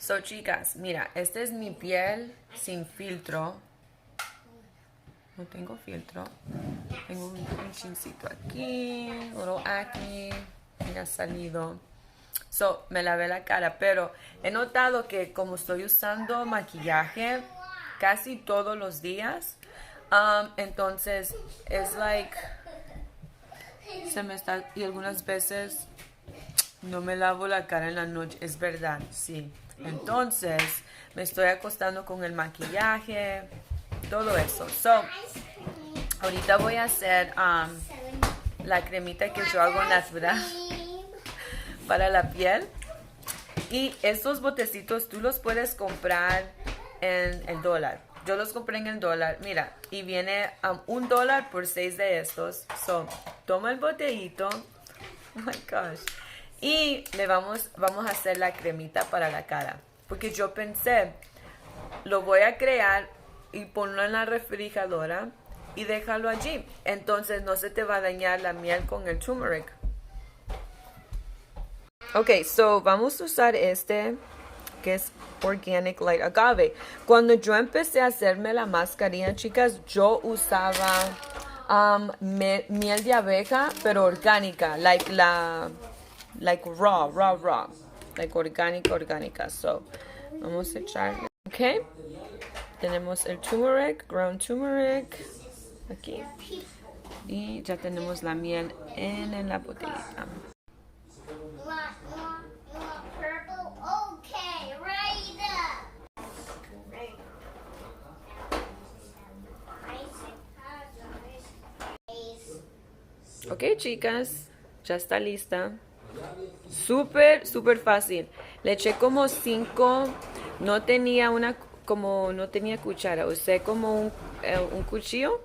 So, chicas, mira, esta es mi piel sin filtro. No tengo filtro. Tengo un pinchincito aquí, little acne, me ha salido. So, me lavé la cara, pero he notado que como estoy usando maquillaje casi todos los días, entonces es like se me está, y algunas veces no me lavo la cara en la noche, es verdad, sí. Entonces me estoy acostando con el maquillaje, todo eso. So, ahorita voy a hacer la cremita que yo hago natural para la piel. Y estos botecitos tú los puedes comprar en el dólar. Yo los compré en el dólar, mira, y viene $1 por 6 de estos. So, toma el botellito, oh my gosh, y vamos a hacer la cremita para la cara. Porque yo pensé, lo voy a crear y ponerlo en la refrigeradora y déjalo allí. Entonces no se te va a dañar la miel con el turmeric. Ok, so vamos a usar este que es Organic Light Agave. Cuando yo empecé a hacerme la mascarilla, chicas, yo usaba miel de abeja, pero orgánica, like raw, like orgánica. So, vamos a echarle. Ok, tenemos el turmeric, ground turmeric, aquí. Y ya tenemos la miel en la botellita. Ok, chicas, ya está lista. Súper fácil. Le eché como 5. No tenía cuchara. Usé como un cuchillo